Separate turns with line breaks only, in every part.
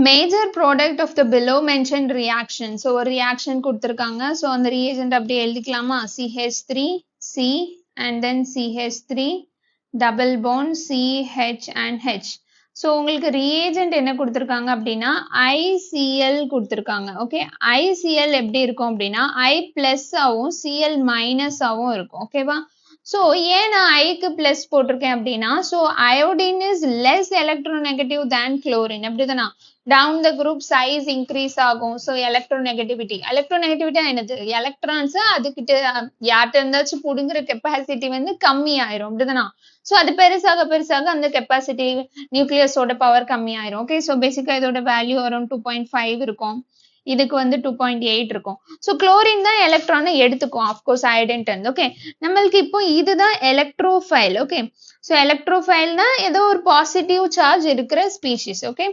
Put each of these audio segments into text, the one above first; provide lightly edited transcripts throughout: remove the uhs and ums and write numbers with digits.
major product of the below mentioned reaction. So ஒரு reaction கொடுத்திருக்காங்க. So அந்த reagent அப்படியே எழுதிக்கலாமா? CH3 C and then CH3 double bond CH and H. So உங்களுக்கு reagent என்ன கொடுத்திருக்காங்க அப்படின்னா ICl கொடுத்திருக்காங்க. ஓகே, ICl எப்படி இருக்கும் அப்படின்னா I plus ஆவும் Cl minus ஆவும் இருக்கும். ஓகேவா? So ஏன் நான் ஐக்கு பிளஸ் போட்டிருக்கேன் அப்படின்னா so iodine is less electronegative than chlorine. அப்படிதானா? Down the group size increase ஆகும். So electronegativity என்னது? electrons அதுக்கிட்ட யார்கிட்ட இருந்தாச்சும் புடுங்குற கெப்பாசிட்டி வந்து கம்மி ஆயிரும். அப்படிதானா? so அது பெருசாக அந்த கெப்பாசிட்டி நியூக்ளியஸோட பவர் கம்மி ஆயிரும். ஓகே, so பேசிக்கா இதோட வேல்யூ அரௌண்ட் 2.5 இருக்கும். இதுக்கு வந்து 2.8 இருக்கும். ஸோ குளோரின் தான் எலக்ட்ரானை எடுத்துக்கும் ஆஃப்கோர்ஸ் அயோடைன் இருந்து. ஓகே, நம்மளுக்கு இப்போ இதுதான் எலக்ட்ரோஃபைல். ஓகே, ஸோ எலக்ட்ரோஃபைல்னா ஏதோ ஒரு பாசிட்டிவ் சார்ஜ் இருக்கிற ஸ்பீஷிஸ். ஓகே,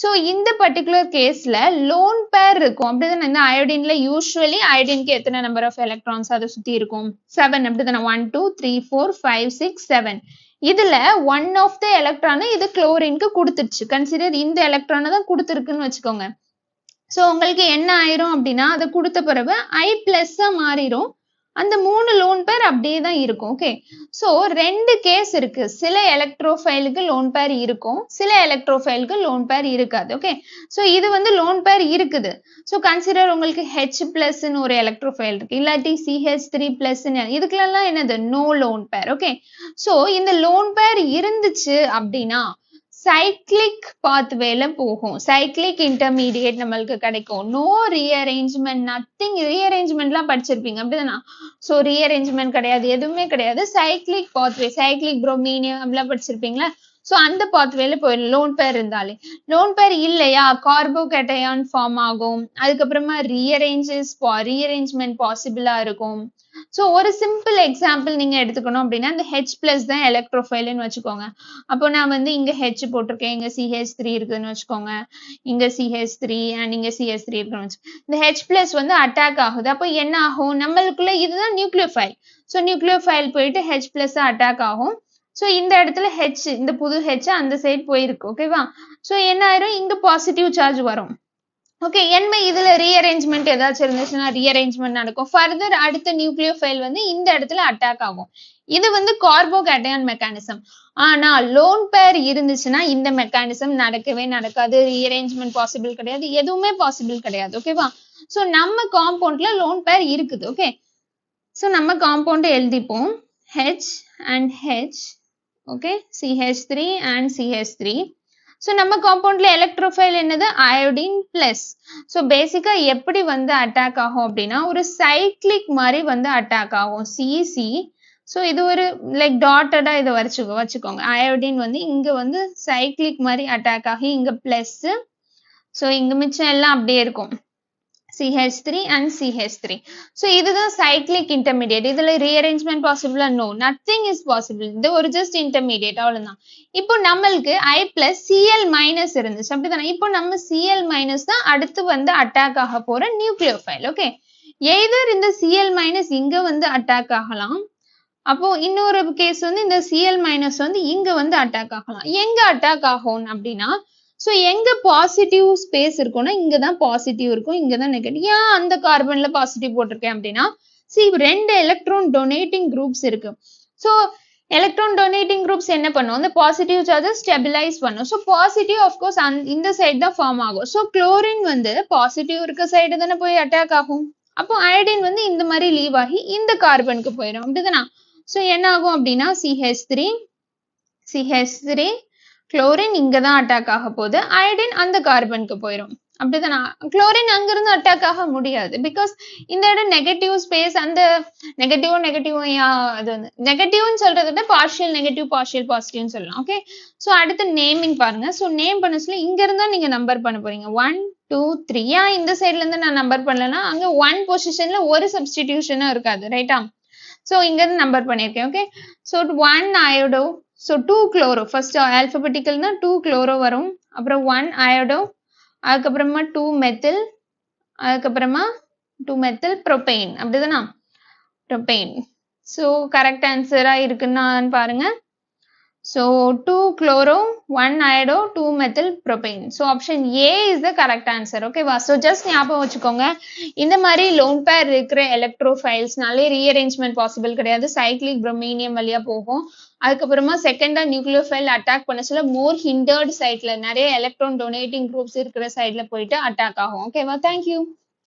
ஸோ இந்த பர்டிகுலர் கேஸ்ல லோன் பேர் இருக்கும். அப்படிதானே? இந்த அயோடின்ல யூஸ்வலி அயோடினுக்கு எத்தனை நம்பர் ஆஃப் எலக்ட்ரான்ஸ் அதை சுத்தி இருக்கும்? 7. அப்படிதானே? 1 2 3 4 5 6 7. இதுல ஒன் ஆஃப் த எலக்ட்ரானை இது குளோரினுக்கு கொடுத்துருச்சு. கன்சிடர் இந்த எலக்ட்ரானை தான் கொடுத்துருக்குன்னு வச்சுக்கோங்க. ஸோ உங்களுக்கு என்ன ஆயிரும் அப்படின்னா அதை கொடுத்த பிறகு I பிளஸ்ஸா மாறிடும். அந்த 3 லோன் பேர் அப்படியே தான் இருக்கும். ஓகே, ஸோ 2 கேஸ் இருக்கு. சில எலக்ட்ரோஃபைலுக்கு லோன் பேர் இருக்கும், சில எலக்ட்ரோஃபைலுக்கு லோன் பேர் இருக்காது. ஓகே, ஸோ இது வந்து லோன் பேர் இருக்குது. ஸோ கன்சிடர் உங்களுக்கு H பிளஸ்ன்னு ஒரு எலக்ட்ரோஃபைல் இருக்கு, இல்லாட்டி CH3 பிளஸ்ன்னு, இதுக்கெல்லாம் என்னது? No lone pair. Okay, so இந்த லோன் பேர் இருந்துச்சு அப்படின்னா சைக்ளிக் பாத்வேல போகும். சைக்ளிக் இன்டர்மீடியேட் நம்மளுக்கு கிடைக்கும். No rearrangement, nothing. ரீஅரேஞ்ச்மெண்ட்லாம் படிச்சிருப்பீங்க அப்படிதானா? ஸோ ரீஅரேஞ்ச்மெண்ட் கிடையாது, எதுவுமே கிடையாது. சைக்ளிக் பாத்வே, சைக்ளிக் புரோமீனியம் அப்படிலாம் படிச்சிருப்பீங்களா? ஸோ அந்த பாத்வேல போயிடும் லோன் பேர் இருந்தாலே. லோன் பேர் இல்லையா கார்போகேட்டையான் ஃபார்ம் ஆகும். அதுக்கப்புறமா ரீஅரேஞ்ச்மெண்ட் பாசிபிளா இருக்கும். ஸோ ஒரு சிம்பிள் எக்ஸாம்பிள் நீங்க எடுத்துக்கணும் அப்படின்னா இந்த H பிளஸ் தான் எலக்ட்ரோஃபைல்னு வச்சுக்கோங்க. அப்போ நான் வந்து இங்க H போட்டிருக்கேன், இங்க CH3 இருக்குன்னு வச்சுக்கோங்க, இங்க CH3 அண்ட் இங்க CH3 இருக்குன்னு வச்சுக்கோங்க. இந்த H பிளஸ் வந்து அட்டாக் ஆகுது. அப்போ என்ன ஆகும்? நம்மளுக்குள்ள இதுதான் நியூக்ளியோஃபைல். ஸோ நியூக்ளியோஃபைல் போயிட்டு H பிளஸ் அட்டாக் ஆகும். ஸோ இந்த இடத்துல H, இந்த புது H அந்த சைடு போயிருக்கு. ஓகேவா? ஸோ என்ன ஆயிரும்? இங்க பாசிட்டிவ் சார்ஜ் வரும். ஓகே, என்ன இதுல ரீஅரேஞ்ச்மெண்ட் ஏதாச்சும் இருந்துச்சுன்னா ரீஅரேஞ்ச்மெண்ட் நடக்கும். ஃபர்தர் அடுத்த நியூக்ளியோஃபைல் வந்து இந்த இடத்துல அட்டாக் ஆகும். இது வந்து கார்போகேட்டையான் மெக்கானிசம். ஆனா லோன் பேர் இருந்துச்சுன்னா இந்த மெக்கானிசம் நடக்கவே நடக்காது. ரீஅரேஞ்ச்மெண்ட் பாசிபிள் கிடையாது, எதுவுமே பாசிபிள் கிடையாது. ஓகேவா? ஸோ நம்ம காம்பவுண்ட்ல லோன் பேர் இருக்குது. ஓகே, ஸோ நம்ம காம்பவுண்ட் எழுதிப்போம் H and H. Okay, CH3 and CH3. So நம்ம காம்பவுண்ட்ல எலக்ட்ரோஃபைல் என்னது? Iodine plus. ஸோ பேசிக்கா எப்படி வந்து அட்டாக் ஆகும் அப்படின்னா ஒரு சைக்ளிக் மாதிரி வந்து அட்டாக் ஆகும். CC. ஸோ இது ஒரு லைக் டாட்டடா இதை வச்சுக்கோங்க. அயோடின் வந்து இங்க வந்து சைக்ளிக் மாதிரி அட்டாக் ஆகி இங்க பிளஸ். ஸோ இங்க மிச்சம் எல்லாம் அப்படியே இருக்கும் CH3 and CH3. So இதுதான் cyclic intermediate. இதுல rearrangement possible? No, nothing is possible. இது ஒரு just intermediate அவ்வளவுதான். இப்போ நம்மளுக்கு I plus Cl minus இருந்துச்சு அப்படிதானே? இப்போ நம்ம Cl minus தான் அடுத்து வந்து அட்டாக் ஆக போற நியூக்ளியோஃபைல். ஓகே, either இந்த Cl minus இங்க வந்து அட்டாக் ஆகலாம், அப்போ இன்னொரு கேஸ் வந்து இந்த Cl minus வந்து இங்க வந்து அட்டாக் ஆகலாம். எங்க அட்டாக் ஆகும் அப்படின்னா சோ எங்க பாசிட்டிவ் ஸ்பேஸ் இருக்கும்னா இங்கதான் பாசிட்டிவ் இருக்கும், இங்கதான் நெகட்டிவ். ஏன் அந்த கார்பன்ல பாசிட்டிவ் போட்டிருக்கேன் அப்படின்னா ரெண்டு எலக்ட்ரான் டொனேட்டிங் குரூப்ஸ் இருக்கு. சோ எலக்ட்ரான் டொனேட்டிங் குரூப்ஸ் என்ன பண்ணும்? அந்த பாசிட்டிவ் சார்ஜஸ் ஸ்டெபிலைஸ் பண்ணும். சோ பாசிட்டிவ் ஆஃப்கோர்ஸ் இந்த சைடு தான் ஃபார்ம் ஆகும். சோ குளோரின் வந்து பாசிட்டிவ் இருக்க சைடு தானே போய் அட்டாக் ஆகும். அப்போ அயோடின் வந்து இந்த மாதிரி லீவ் ஆகி இந்த கார்பனுக்கு போயிடும். அப்படிதானா? சோ என்ன ஆகும் அப்படின்னா CH3 குளோரின் இங்கதான் அட்டாக் ஆக போகுது, அயோடின் அந்த கார்பனுக்கு போயிடும். அப்படிதானா? குளோரின் அங்கிருந்து அட்டாக் ஆக முடியாது. பிகாஸ் இந்த இடம் நெகட்டிவ் ஸ்பேஸ். அந்த நெகட்டிவ் அது வந்து நெகட்டிவ்னு சொல்றதை விட பார்ஷியல் நெகட்டிவ் பார்ஷியல் பாசிட்டிவ்னு சொல்லலாம். ஓகே, ஸோ அடுத்து நேமிங் பாருங்க. ஸோ நேம் பண்ண சொல்லி இங்க இருந்தா நீங்க நம்பர் பண்ண போறீங்க 1 2 3. ஏன் இந்த சைட்ல இருந்து நான் நம்பர் பண்ணலன்னா அங்க 1 பொசிஷன்ல ஒரு சப்ஸ்டிடியூஷனும் இருக்காது. ரைட்டா? ஸோ இங்க இருந்து நம்பர் பண்ணிருக்கேன். Okay, so 1 iodo. So 2 chloro. First alphabetical na 2 chloro varum. அப்புறம் 1 iodo. அதுக்கப்புறமா 2 methyl. அதுக்கப்புறமா 2 methyl propane. அப்படிதானா? propane. So correct answer இருக்குன்னு பாருங்க. So 2 chloro, 1 iodo, 2 methyl propane. So option A is the correct answer. Okay வா? So just ஞாபகம் வச்சுக்கோங்க. இந்த மாதிரி lone pair இருக்கிற electrophiles-னாலே rearrangement possible கிடையாது. cyclic brominium வழியா போகும். அதுக்கப்புறமா செகண்டா நியூக்ளியோஃபைல் அட்டாக் பண்ண சொல்ல more hindered siteல நிறைய electron donating groups இருக்கிற சைட்ல போயிட்டு அட்டாக் ஆகும். ஓகேவா? Thank you.